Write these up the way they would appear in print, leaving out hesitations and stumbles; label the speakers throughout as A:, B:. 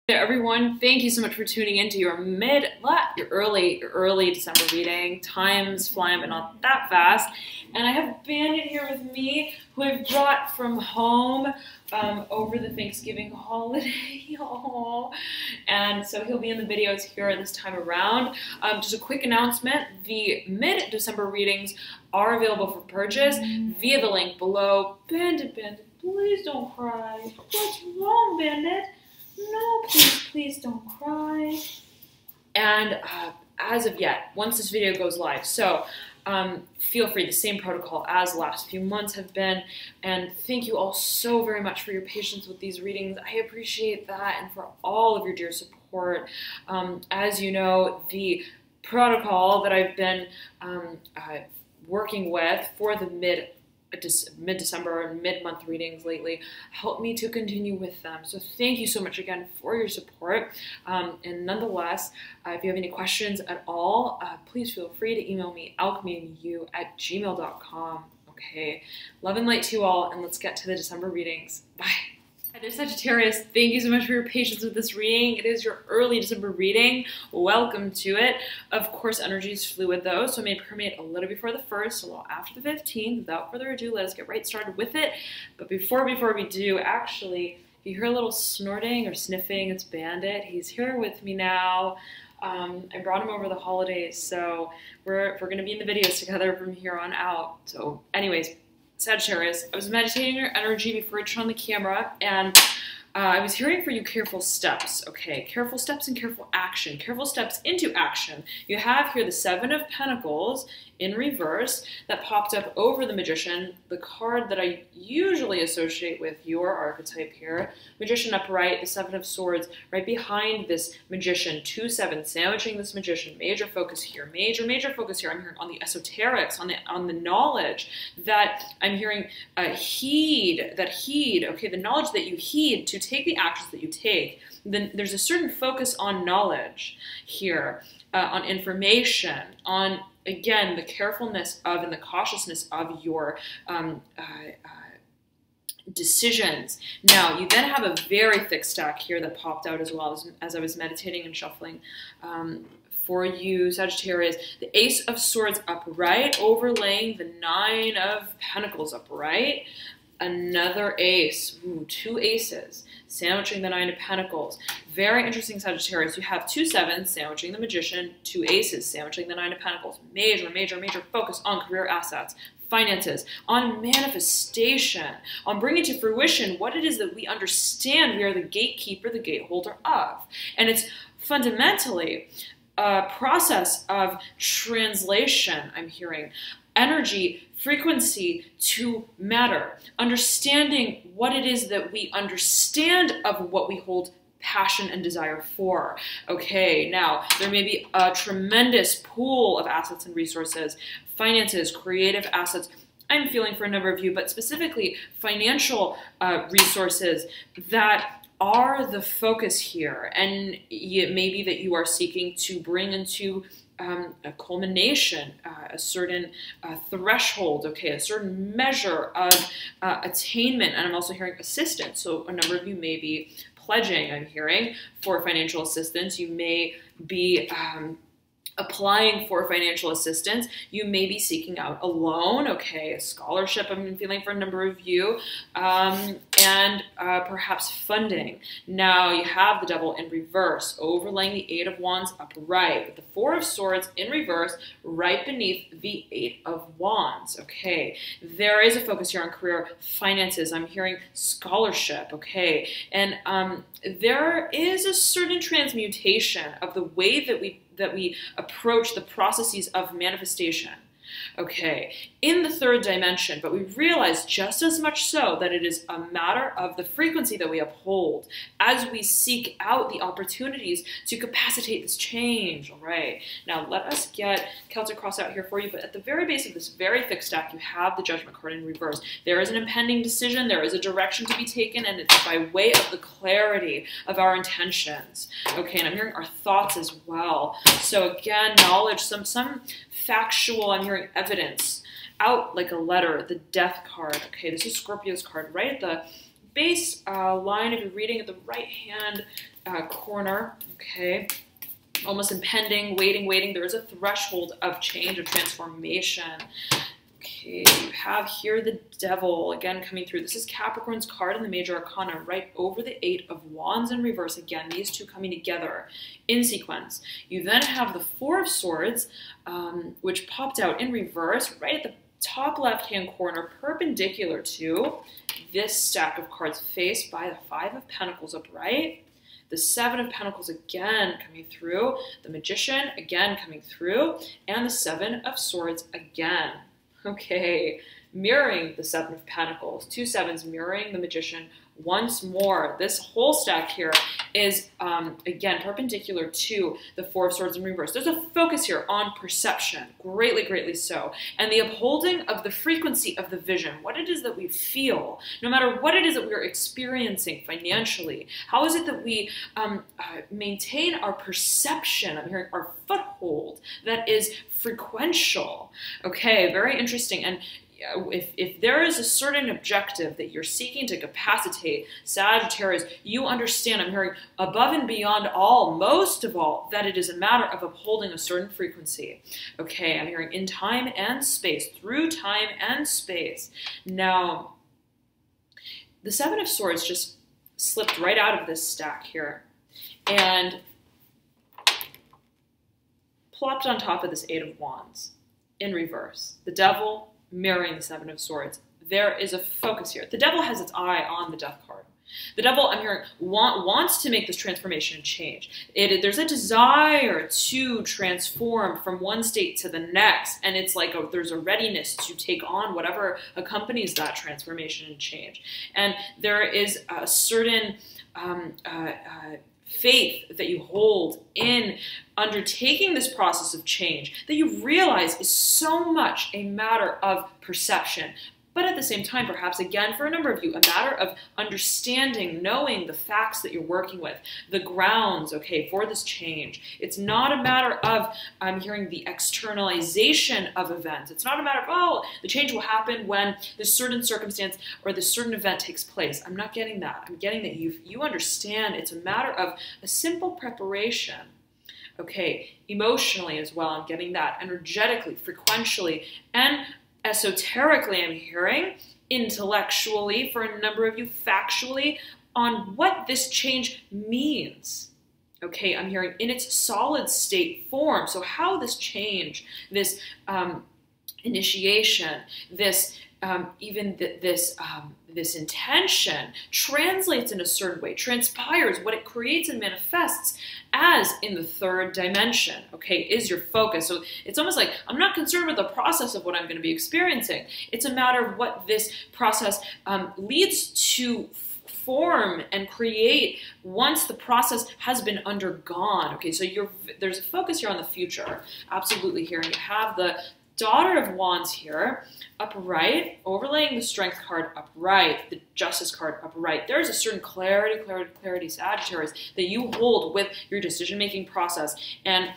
A: Everyone, thank you so much for tuning into your early December reading. Time's flying, but not that fast. And I have Bandit here with me, who I've brought from home over the Thanksgiving holiday. And so he'll be in the videos here this time around. Just a quick announcement: the mid-December readings are available for purchase via the link below. Bandit, please don't cry. What's wrong, Bandit? No, please don't cry. And as of yet, once this video goes live, so feel free, the same protocol as the last few months have been. And thank you all so very much for your patience with these readings. I appreciate that, and for all of your dear support. As you know, the protocol that I've been working with for the mid-December and mid-month readings lately help me to continue with them. So thank you so much again for your support. And nonetheless, if you have any questions at all, please feel free to email me, alchemyu@gmail.com. Okay, love and light to you all, and let's get to the December readings. Bye. Hi there, Sagittarius. Thank you so much for your patience with this reading. It is your early December reading. Welcome to it. Of course, energy is fluid though, so it may permeate a little before the 1st, a little after the 15th. Without further ado, let us get right started with it. But before we do, actually, if you hear a little snorting or sniffing, it's Bandit. He's here with me now. I brought him over the holidays, so we're going to be in the videos together from here on out. So anyways, Sagittarius, I was meditating your energy before I turned on the camera, and I was hearing for you careful steps, okay? Careful steps and careful action. Careful steps into action. You have here the 7 of Pentacles in reverse that popped up over the Magician, the card that I usually associate with your archetype here. Magician upright, the 7 of Swords right behind this Magician, 2-7, sandwiching this Magician. Major focus here, major focus here. I'm hearing on the esoterics, on the knowledge that I'm hearing heed, okay, the knowledge that you heed to take the actions that you take. Then there's a certain focus on knowledge here, on information, on, again, the carefulness of and the cautiousness of your decisions. Now, you then have a very thick stack here that popped out as well as I was meditating and shuffling for you, Sagittarius. The Ace of Swords upright, overlaying the 9 of Pentacles upright. Another ace, 2 aces, sandwiching the 9 of Pentacles. Very interesting, Sagittarius. You have 2 sevens, sandwiching the Magician, 2 aces, sandwiching the 9 of Pentacles. Major focus on career assets, finances, on manifestation, on bringing to fruition what it is that we understand we are the gatekeeper, the gateholder of. And it's fundamentally a process of translation, I'm hearing. Energy, frequency to matter. Understanding what it is that we understand of what we hold passion and desire for. Okay, now there may be a tremendous pool of assets and resources, finances, creative assets. I'm feeling for a number of you, but specifically financial resources that are the focus here. And it may be that you are seeking to bring into a culmination, a certain threshold, okay, a certain measure of attainment. And I'm also hearing assistance. So a number of you may be pledging, I'm hearing, for financial assistance. You may be applying for financial assistance. You may be seeking out a loan, okay, a scholarship, I'm feeling for a number of you, and perhaps funding. Now you have the Devil in reverse, overlaying the 8 of Wands upright, with the 4 of Swords in reverse, right beneath the 8 of Wands, okay. There is a focus here on career, finances. I'm hearing scholarship, okay, and there is a certain transmutation of the way that we approach the processes of manifestation, okay, in the 3rd dimension. But we realize just as much so that it is a matter of the frequency that we uphold as we seek out the opportunities to capacitate this change. All right, now let us get Celtic Cross out here for you, but at the very base of this very thick stack, you have the Judgment card in reverse. There is an impending decision, there is a direction to be taken, and it's by way of the clarity of our intentions. Okay, and I'm hearing our thoughts as well. So again, knowledge, some factual, I'm hearing evidence out like a letter, the Death card. Okay, this is Scorpio's card right at the base line of your reading at the right hand corner, okay? Almost impending, waiting. There is a threshold of change, of transformation. Okay, you have here the Devil, again, coming through. This is Capricorn's card in the Major Arcana, right over the Eight of Wands in reverse. Again, these two coming together in sequence. You then have the Four of Swords, which popped out in reverse, right at the top left-hand corner, perpendicular to this stack of cards, faced by the Five of Pentacles upright. The Seven of Pentacles again coming through, the Magician again coming through, and the Seven of Swords again. Okay, mirroring the Seven of Pentacles, two sevens mirroring the Magician once more. This whole stack here is, again, perpendicular to the Four of Swords in reverse. There's a focus here on perception, greatly so, and the upholding of the frequency of the vision, what it is that we feel, no matter what it is that we're experiencing financially. How is it that we maintain our perception? I'm hearing our foothold that is frequential. Okay, very interesting. And if there is a certain objective that you're seeking to capacitate, Sagittarius, you understand, I'm hearing above and beyond all, most of all, that it is a matter of upholding a certain frequency. Okay, I'm hearing in time and space, through time and space. Now, the Seven of Swords just slipped right out of this stack here and plopped on top of this Eight of Wands in reverse. The Devil mirroring the Seven of Swords. There is a focus here. The Devil has its eye on the Death card. The Devil, I'm hearing, wants to make this transformation and change. There's a desire to transform from one state to the next, and it's like there's a readiness to take on whatever accompanies that transformation and change. And there is a certain faith that you hold in undertaking this process of change that you realize is so much a matter of perception, but at the same time, perhaps, again, for a number of you, a matter of understanding, knowing the facts that you're working with, the grounds, okay, for this change. It's not a matter of, I'm hearing, the externalization of events. It's not a matter of, oh, the change will happen when this certain circumstance or this certain event takes place. I'm not getting that. I'm getting that you understand it's a matter of a simple preparation. Okay, emotionally as well, I'm getting that. Energetically, frequentially, and esoterically, I'm hearing, intellectually, for a number of you, factually, on what this change means. Okay, I'm hearing in its solid state form. So how this change, this initiation, this this intention translates in a certain way, transpires, what it creates and manifests as in the third dimension, okay, is your focus. So it's almost like I'm not concerned with the process of what I'm going to be experiencing. It's a matter of what this process leads to form and create once the process has been undergone. Okay, so there's a focus here on the future, absolutely here. And you have the Daughter of Wands here, upright, overlaying the Strength card upright, the Justice card upright. There's a certain clarity, Sagittarius, that you hold with your decision-making process. And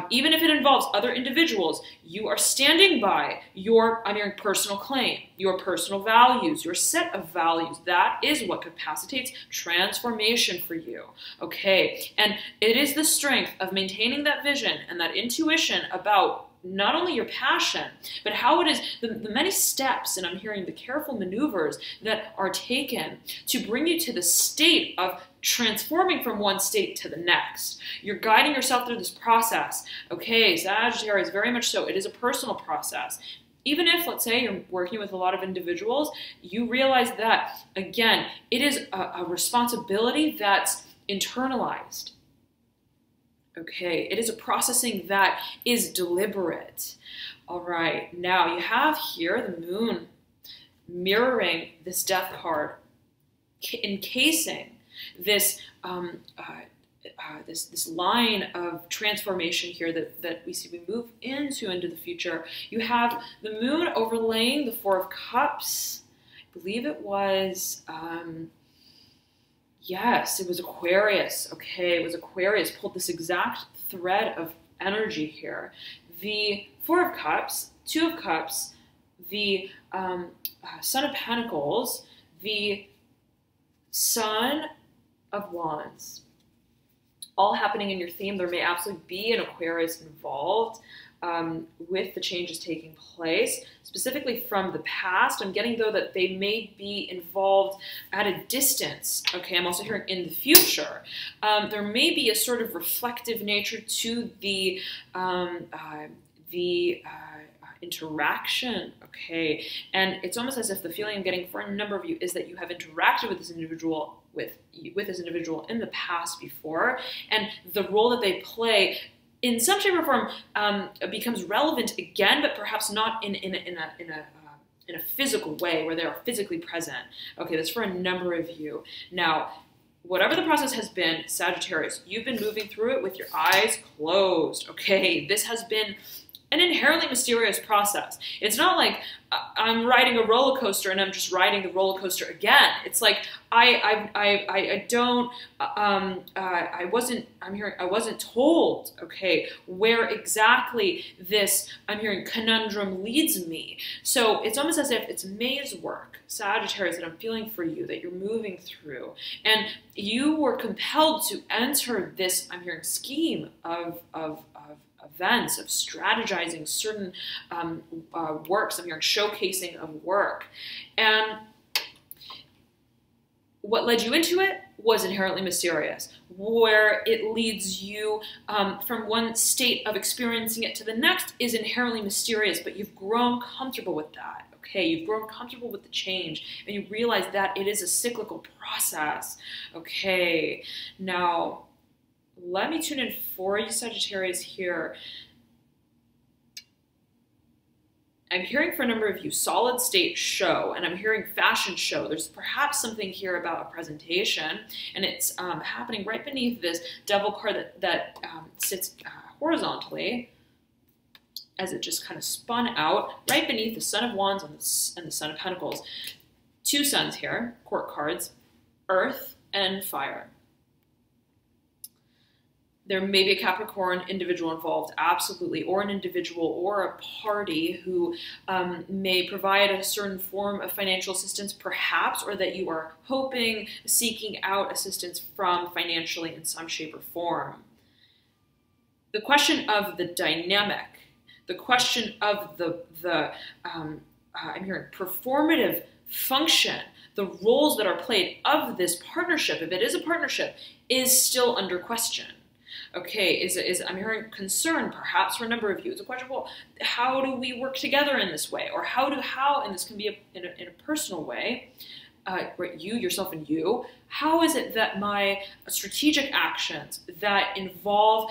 A: even if it involves other individuals, you are standing by your personal claim, your personal values, your set of values. That is what capacitates transformation for you, okay? And it is the strength of maintaining that vision and that intuition about not only your passion, but how it is the many steps, and I'm hearing the careful maneuvers that are taken to bring you to the state of transforming from one state to the next. You're guiding yourself through this process. Okay, Sagittarius, very much so. It is a personal process. Even if, let's say, you're working with a lot of individuals, you realize that, again, it is a responsibility that's internalized. Okay, it is a processing that is deliberate. All right, now you have here the Moon mirroring this Death card, encasing this this line of transformation here that we see we move into the future. You have the Moon overlaying the Four of Cups. I believe it was yes, it was Aquarius. Okay, it was Aquarius. Pulled this exact thread of energy here. The Four of Cups, Two of Cups, the Son of Pentacles, the Son of Wands. all happening in your theme. There may absolutely be an Aquarius involved with the changes taking place, specifically from the past. I'm getting, though, that they may be involved at a distance. Okay, I'm also hearing in the future. There may be a sort of reflective nature to the interaction, okay? And it's almost as if the feeling I'm getting for a number of you is that you have interacted with this individual in the past before, and the role that they play in some shape or form becomes relevant again, but perhaps not in a physical way where they are physically present. Okay, that's for a number of you. Now, whatever the process has been, Sagittarius, you've been moving through it with your eyes closed, okay? This has been an inherently mysterious process. It's not like I'm riding a roller coaster and I'm just riding the roller coaster again. It's like I wasn't told, okay, where exactly this, I'm hearing, conundrum leads me. So it's almost as if it's maze work, Sagittarius, that I'm feeling for you, that you're moving through. And you were compelled to enter this, I'm hearing, scheme of events, of strategizing certain works. I'm hearing showcasing of work. And what led you into it was inherently mysterious. Where it leads you from one state of experiencing it to the next is inherently mysterious, but you've grown comfortable with that. Okay, you've grown comfortable with the change, and you realize that it is a cyclical process. Okay, now let me tune in for you, Sagittarius, here. I'm hearing for a number of you solid state show, and I'm hearing fashion show. There's perhaps something here about a presentation, and it's happening right beneath this devil card that sits horizontally, as it just kind of spun out, right beneath the Son of Wands and the Son of Pentacles. Two suns here, court cards, earth and fire. There may be a Capricorn individual involved, absolutely, or an individual or a party who may provide a certain form of financial assistance, perhaps, or that you are hoping, seeking out assistance from financially in some shape or form. The question of the dynamic, the question of I'm hearing performative function, the roles that are played of this partnership, if it is a partnership, is still under question. Okay, I'm hearing concern perhaps for a number of you. It's a question, well, how do we work together in this way? Or and this can be in a personal way, right, you, yourself, and you. How is it that my strategic actions that involve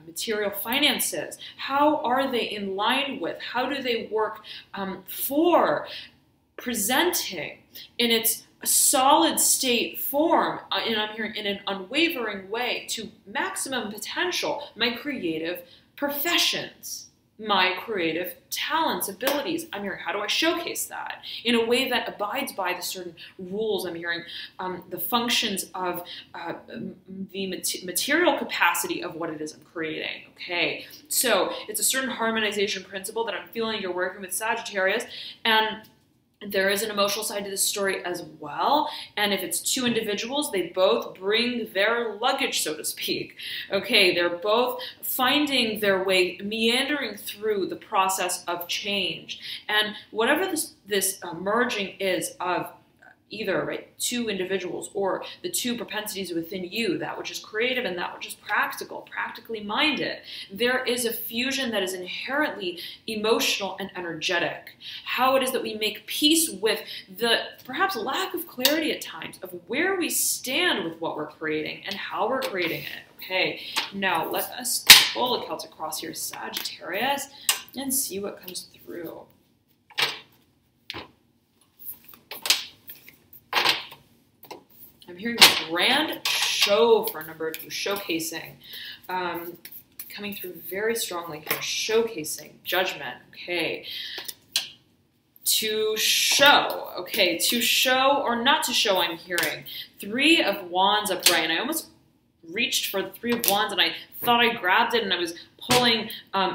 A: material finances, how are they in line with, how do they work for presenting in its solid state form, and I'm hearing in an unwavering way, to maximum potential, my creative professions, my creative talents, abilities. I'm hearing, how do I showcase that in a way that abides by the certain rules? I'm hearing the functions of the material capacity of what it is I'm creating. Okay, so it's a certain harmonization principle that I'm feeling you're working with, Sagittarius, and there is an emotional side to this story as well. And if it's two individuals, they both bring their luggage, so to speak. Okay, they're both finding their way, meandering through the process of change. And whatever this merging is of either, right, two individuals or the two propensities within you, that which is creative and that which is practical, practically minded, there is a fusion that is inherently emotional and energetic. How it is that we make peace with the perhaps lack of clarity at times of where we stand with what we're creating and how we're creating it. Okay, now let us pull the Celtic cross here, Sagittarius, and see what comes through. I'm hearing a grand show for a number of you, showcasing, coming through very strongly here, showcasing, judgment, okay. To show, okay, to show or not to show, I'm hearing. Three of Wands upright, and I almost reached for the Three of Wands, and I thought I grabbed it, and I was pulling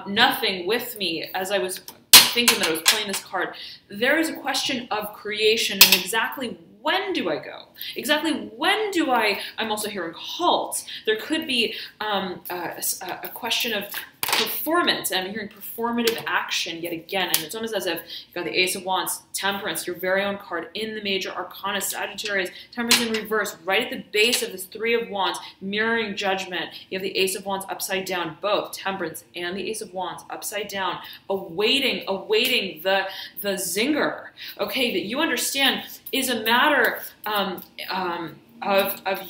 A: nothing with me as I was thinking that I was pulling this card. There is a question of creation and exactly when do I go? Exactly when do I'm also hearing halt. There could be a question of performance. I'm hearing performative action yet again. And it's almost as if you've got the Ace of Wands, Temperance, your very own card in the major arcana, Sagittarius, Temperance in reverse, right at the base of this Three of Wands, mirroring Judgment. You have the Ace of Wands upside down, both Temperance and the Ace of Wands upside down, awaiting the zinger, okay, that you understand is a matter of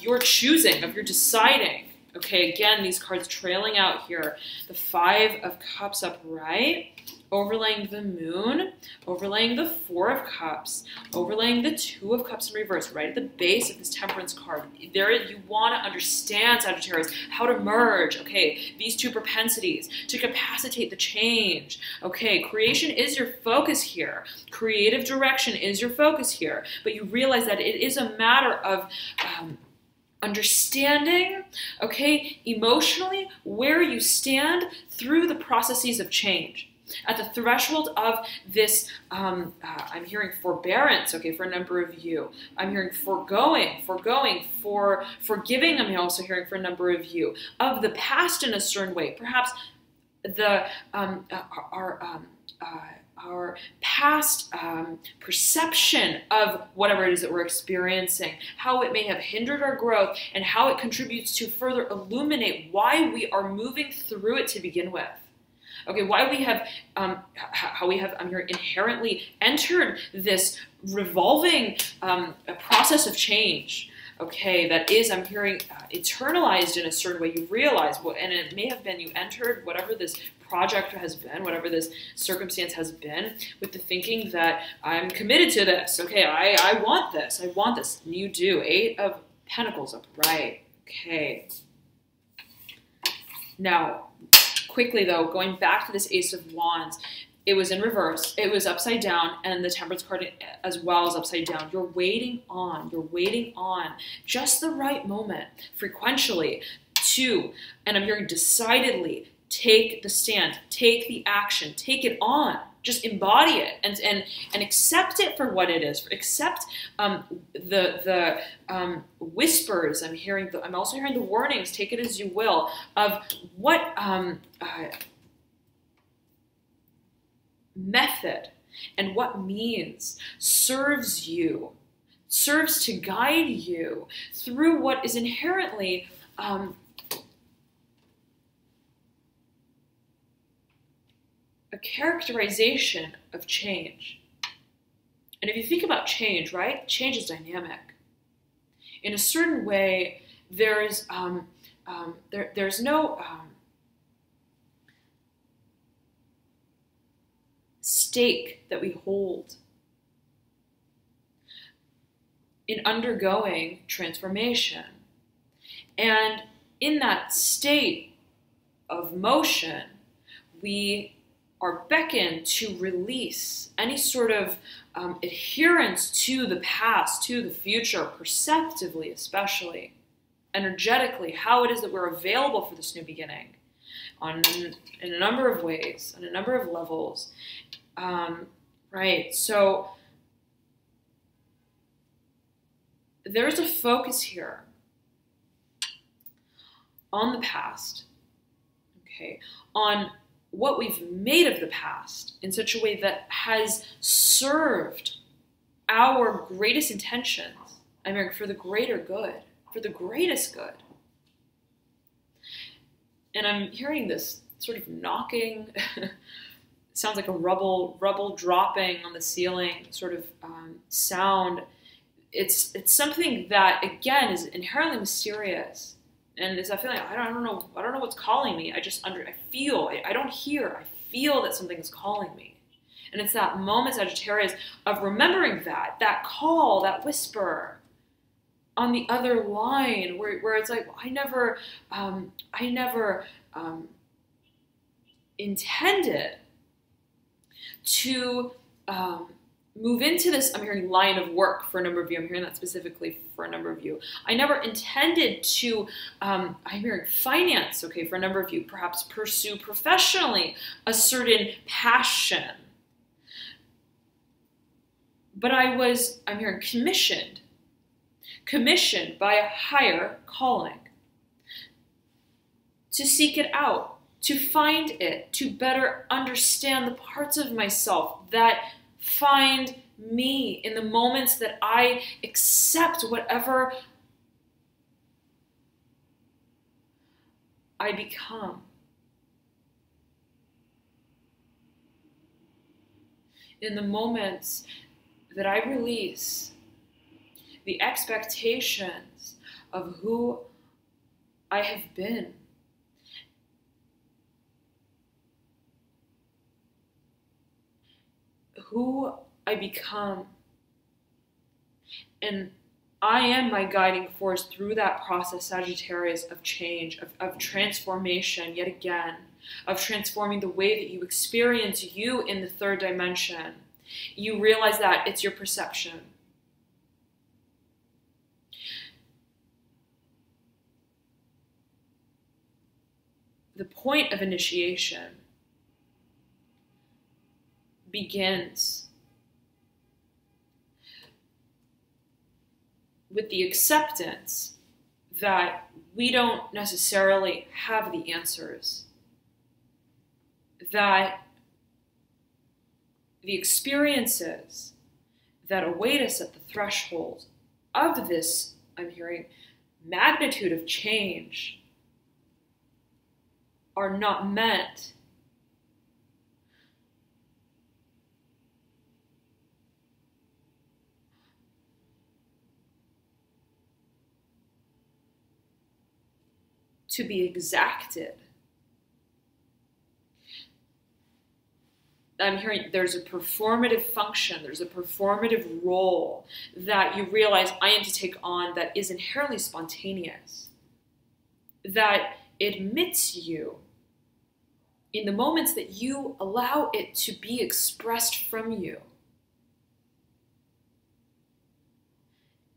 A: your choosing, of your deciding. Okay, again, these cards trailing out here. The Five of Cups upright, overlaying the Moon, overlaying the Four of Cups, overlaying the Two of Cups in reverse, right at the base of this Temperance card. There, you want to understand, Sagittarius, how to merge, okay, these two propensities, to capacitate the change. Okay, creation is your focus here. Creative direction is your focus here. But you realize that it is a matter of understanding, okay, emotionally, where you stand through the processes of change. At the threshold of this, I'm hearing forbearance, okay, for a number of you. I'm hearing forgiving, I'm also hearing for a number of you. Of the past in a certain way, perhaps the our past perception of whatever it is that we're experiencing, how it may have hindered our growth, and how it contributes to further illuminate why we are moving through it to begin with. Okay, why we have, how we have, I'm here, inherently entered this revolving process of change. Okay, that is, I'm hearing, eternalized in a certain way. You realize, and it may have been you entered whatever this project has been, whatever this circumstance has been, with the thinking that I'm committed to this. Okay, I want this. I want this. And you do. Eight of Pentacles upright. Okay. Now, quickly though, going back to this Ace of Wands, it was in reverse, it was upside down, and the Temperance card as well is upside down. You're waiting on just the right moment, frequentially, to, and I'm hearing decidedly, take the stand, take the action, take it on, just embody it, and accept it for what it is. Accept the whispers. I'm also hearing the warnings. Take it as you will of what method and what means serves you, serves to guide you through what is inherently a characterization of change. And if you think about change, right? Change is dynamic. In a certain way, there's no stake that we hold in undergoing transformation. And in that state of motion, we are beckoned to release any sort of adherence to the past, to the future, perceptively especially, energetically, how it is that we're available for this new beginning in a number of ways, on a number of levels. Right, so there's a focus here on the past, okay, on what we've made of the past in such a way that has served our greatest intentions. I mean, for the greater good, for the greatest good. And I'm hearing this sort of knocking, sounds like a rubble dropping on the ceiling sort of sound. It's something that, again, is inherently mysterious. And it's that feeling, I don't know what's calling me. I don't hear, I feel that something is calling me. And it's that moment, Sagittarius, of remembering that call, that whisper on the other line where it's like, well, I never intended to move into this, I'm hearing line of work for a number of you. I'm hearing that specifically for a number of you. I never intended to, I'm hearing finance, okay, for a number of you, perhaps pursue professionally a certain passion. But I'm hearing commissioned commissioned by a higher calling to seek it out, to find it, to better understand the parts of myself that find me in the moments that I accept whatever I become. In the moments that I release the expectations of who I have been, who I become, and I am my guiding force through that process, Sagittarius, of change, of transformation, yet again, of transforming the way that you experience you in the third dimension. You realize that it's your perception. The point of initiation begins with the acceptance that we don't necessarily have the answers, that the experiences that await us at the threshold of this, I'm hearing, magnitude of change are not meant to be exacted. I'm hearing there's a performative function, there's a performative role that you realize I am to take on that is inherently spontaneous, that admits you in the moments that you allow it to be expressed from you.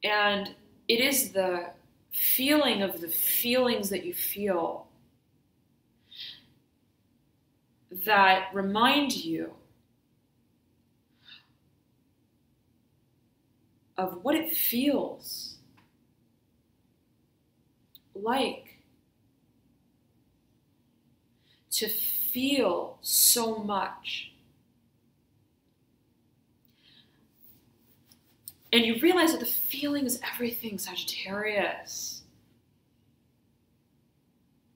A: And it is the feeling of the feelings that you feel that remind you of what it feels like to feel so much. And you realize that the feeling is everything, Sagittarius.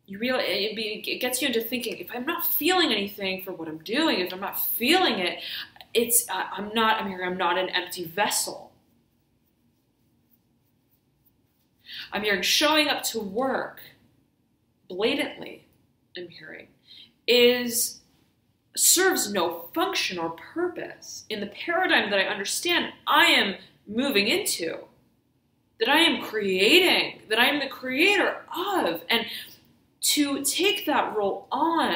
A: You realize it gets you into thinking, if I'm not feeling anything for what I'm doing, if I'm not feeling it, I'm not an empty vessel. I'm hearing showing up to work blatantly, I'm hearing, serves no function or purpose in the paradigm that I understand I am moving into, that I am creating, that I am the creator of. And to take that role on,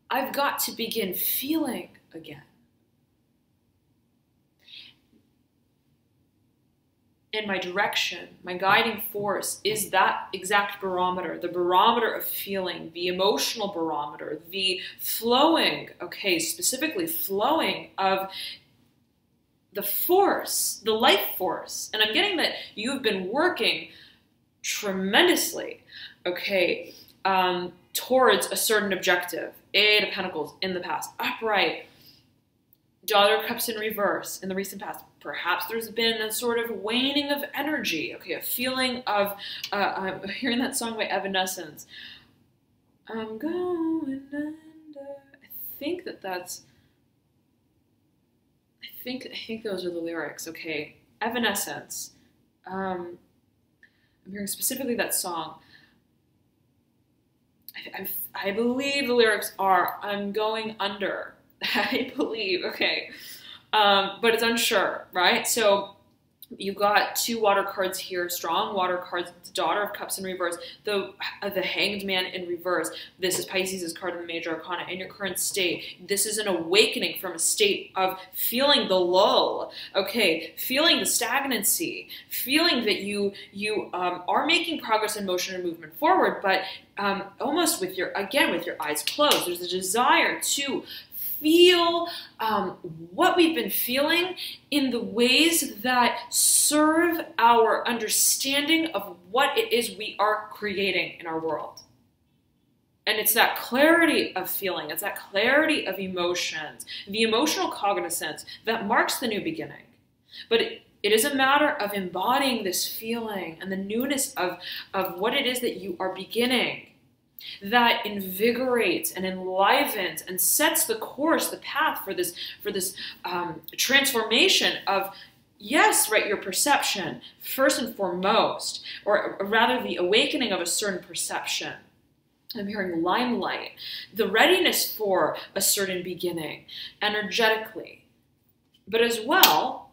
A: I've got to begin feeling again. And my direction, my guiding force is that exact barometer, the barometer of feeling, the emotional barometer, the flowing, specifically flowing of the force, the life force. And I'm getting that you've been working tremendously, towards a certain objective. Eight of Pentacles in the past, upright. Daughter of Cups in reverse in the recent past. Perhaps there's been a sort of waning of energy. A feeling of, I'm hearing that song by Evanescence. I'm going under. I think those are the lyrics. Evanescence. I'm hearing specifically that song. I believe the lyrics are, I'm going under. I believe, but it's unsure, right? So you got two water cards here, strong water cards, the Daughter of Cups in reverse, the Hanged Man in reverse. This is Pisces' card in the Major Arcana. In your current state, this is an awakening from a state of feeling the lull, feeling the stagnancy, feeling that you are making progress in motion and movement forward, but almost with your eyes closed. There's a desire to feel what we've been feeling in the ways that serve our understanding of what it is we are creating in our world. And it's that clarity of feeling, it's that clarity of emotions, the emotional cognizance that marks the new beginning. But it is a matter of embodying this feeling and the newness of what it is that you are beginning that invigorates and enlivens and sets the course, the path for this transformation of, yes, right, your perception, first and foremost, or rather the awakening of a certain perception. I'm hearing limelight, the readiness for a certain beginning energetically, but as well,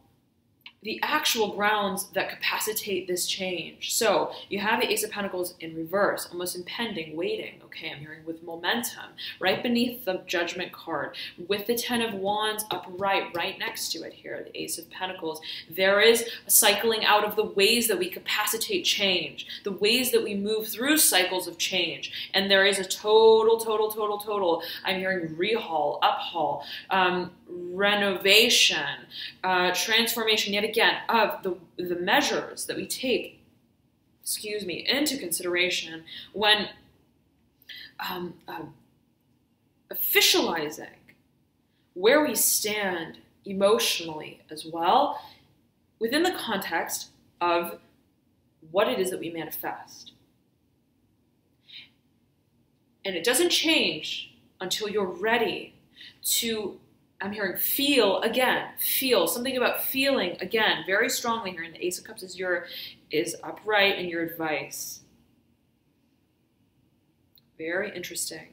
A: the actual grounds that capacitate this change. So you have the Ace of Pentacles in reverse, almost impending, waiting. Okay, I'm hearing with momentum, right beneath the Judgment card, with the Ten of Wands upright, right next to it here, the Ace of Pentacles. There is a cycling out of the ways that we capacitate change, the ways that we move through cycles of change. And there is a total, I'm hearing rehaul, uphaul, renovation, transformation, yet again, of the measures that we take, into consideration when officializing where we stand emotionally as well within the context of what it is that we manifest. And it doesn't change until you're ready to, I'm hearing feel again, feel something about feeling again, very strongly here. And the Ace of Cups is upright in your advice. Very interesting.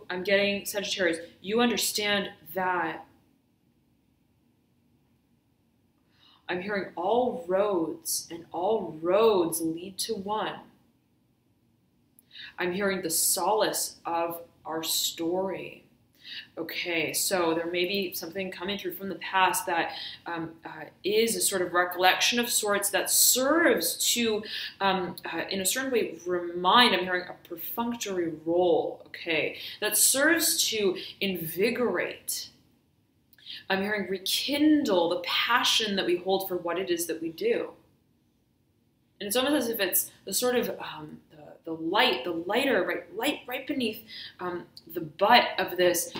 A: I'm getting Sagittarius, you understand that I'm hearing all roads lead to one. I'm hearing the solace of our story. Okay, so there may be something coming through from the past that is a sort of recollection of sorts that serves to, in a certain way, remind, I'm hearing a perfunctory role, okay, that serves to invigorate. I'm hearing rekindle the passion that we hold for what it is that we do. And it's almost as if it's the sort of the lighter, right beneath the butt of this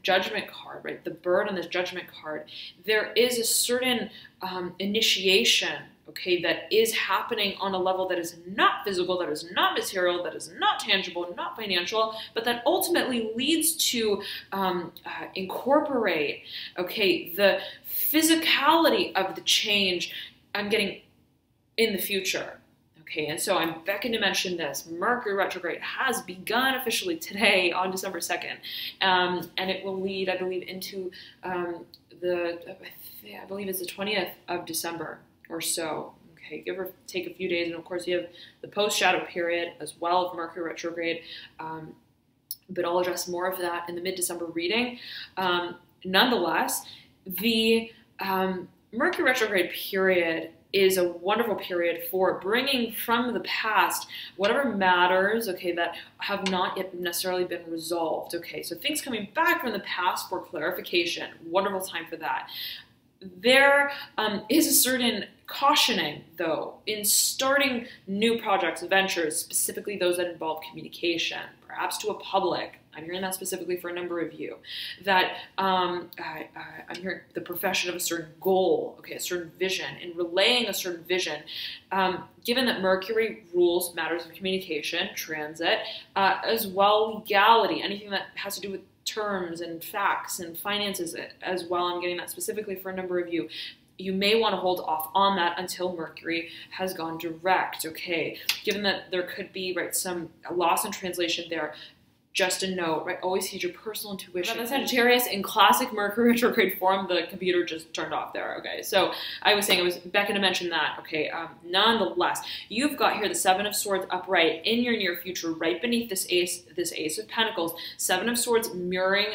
A: Judgment card, right? The bird on this Judgment card. There is a certain initiation, okay, that is happening on a level that is not physical, that is not material, that is not tangible, not financial, but that ultimately leads to incorporate, okay, the physicality of the change I'm getting in the future. Okay, and so I'm beckoned to mention this. Mercury retrograde has begun officially today on December 2nd, and it will lead, I believe, into I believe it's the 20th of December or so. Okay, give or take a few days, and of course you have the post-shadow period as well of Mercury retrograde, but I'll address more of that in the mid-December reading. Nonetheless, the Mercury retrograde period is a wonderful period for bringing from the past whatever matters, okay, that have not yet necessarily been resolved, okay? So things coming back from the past for clarification, wonderful time for that. There is a certain cautioning, though, in starting new projects, ventures, specifically those that involve communication, perhaps to a public. I'm hearing that specifically for a number of you, that I'm hearing the profession of a certain goal, okay, a certain vision, and relaying a certain vision, given that Mercury rules matters of communication, transit, as well legality, anything that has to do with terms and facts and finances as well. I'm getting that specifically for a number of you. You may want to hold off on that until Mercury has gone direct, okay? Given that there could be, right, some loss in translation there, just a note, right? Always heed your personal intuition. About the Sagittarius, in classic Mercury retrograde form, the computer just turned off there, okay? So I was saying, I was beckoned to mention that, okay? Nonetheless, you've got here the Seven of Swords upright in your near future, right beneath this Ace of Pentacles, Seven of Swords mirroring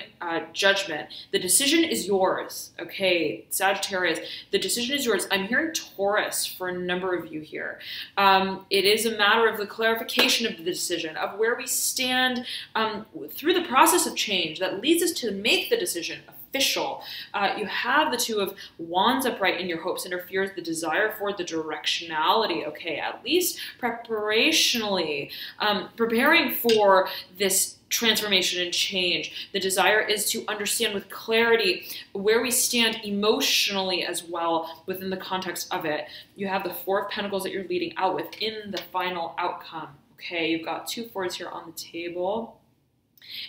A: Judgment. The decision is yours, okay? Sagittarius, the decision is yours. I'm hearing Taurus for a number of you here. It is a matter of the clarification of the decision, of where we stand through the process of change that leads us to make the decision official. You have the Two of Wands upright in your hopes interferes the desire for the directionality, okay, at least preparationally, preparing for this transformation and change. The desire is to understand with clarity where we stand emotionally as well within the context of it. You have the Four of Pentacles that you're leading out with in the final outcome. Okay, you've got 2 fours here on the table.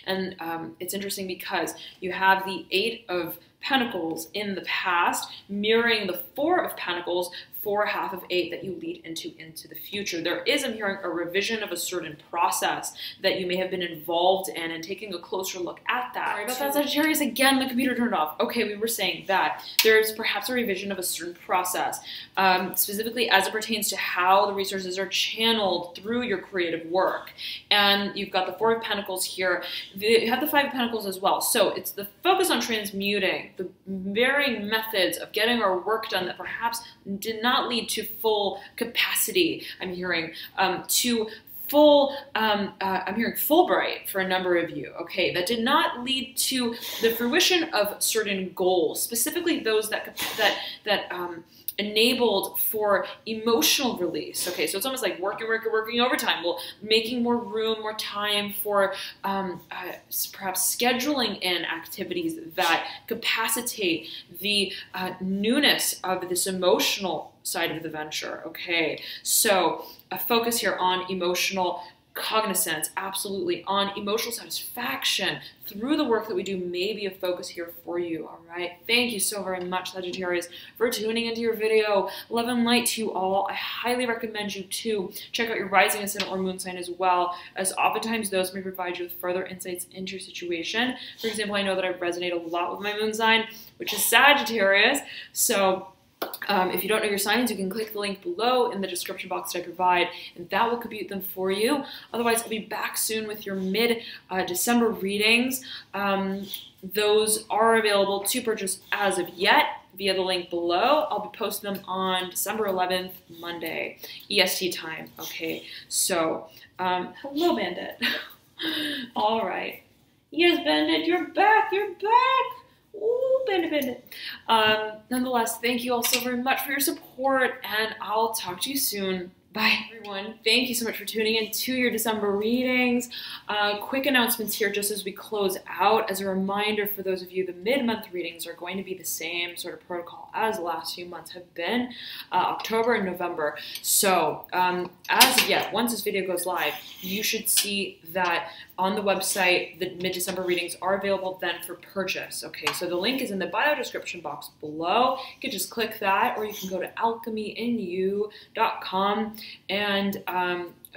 A: And it's interesting because you have the 8 of Pentacles in the past mirroring the 4 of Pentacles for half of 8 that you lead into the future. There is, I'm hearing, a revision of a certain process that you may have been involved in and taking a closer look at that. Sorry about that, Sagittarius. Again, the computer turned off. Okay, we were saying that there's perhaps a revision of a certain process, specifically as it pertains to how the resources are channeled through your creative work. And you've got the 4 of Pentacles here. You have the 5 of Pentacles as well. So it's the focus on transmuting, the varying methods of getting our work done that perhaps did not lead to full capacity. I'm hearing to full, I'm hearing Fulbright for a number of you, okay, that did not lead to the fruition of certain goals, specifically those that enabled for emotional release. Okay, so it's almost like working overtime. Well, making more room, more time for perhaps scheduling in activities that capacitate the newness of this emotional side of the venture. Okay, so a focus here on emotional cognizance, absolutely, on emotional satisfaction through the work that we do may be a focus here for you, all right? Thank you so very much, Sagittarius, for tuning into your video. Love and light to you all. I highly recommend you to check out your rising, ascendant, or moon sign as well, as oftentimes those may provide you with further insights into your situation. For example, I know that I resonate a lot with my moon sign, which is Sagittarius, so if you don't know your signs, you can click the link below in the description box that I provide, and that will compute them for you. Otherwise, I'll be back soon with your mid-December readings. Those are available to purchase as of yet via the link below. I'll be posting them on December 11th, Monday, EST time. Okay, so hello, Bandit. All right. Yes, Bandit, you're back. You're back. Ooh, Bandit. Nonetheless, thank you all so very much for your support, and I'll talk to you soon. Bye, everyone. Thank you so much for tuning in to your December readings. Quick announcements here just as we close out. As a reminder for those of you, the mid-month readings are going to be the same sort of protocol as the last few months have been, October and November. So as of yet, once this video goes live, you should see that on the website, the mid-December readings are available then for purchase. Okay, so the link is in the bio description box below. You can just click that, or you can go to alchemyinyou.com and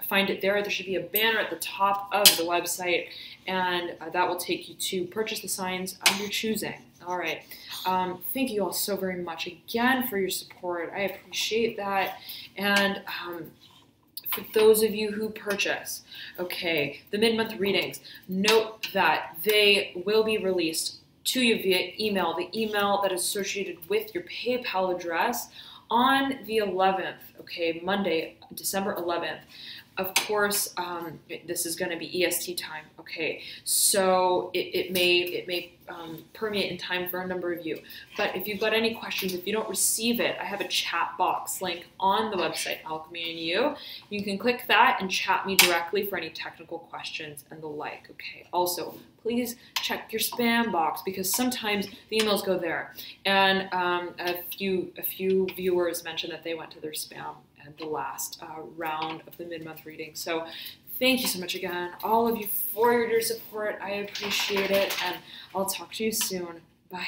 A: find it there. There should be a banner at the top of the website, and that will take you to purchase the signs of your choosing. All right. Thank you all so very much again for your support. I appreciate that. And for those of you who purchase, okay, the mid-month readings, note that they will be released to you via email, the email that is associated with your PayPal address on the 11th, okay, Monday, December 11th. Of course, this is going to be EST time, okay, so it may permeate in time for a number of you. But if you've got any questions, if you don't receive it, I have a chat box link on the website, Alchemy and You. You can click that and chat me directly for any technical questions and the like, okay. Also, please check your spam box because sometimes the emails go there. And a few viewers mentioned that they went to their spam at the last round of the mid-month reading. So thank you so much again, all of you, for your support. I appreciate it, and I'll talk to you soon. Bye.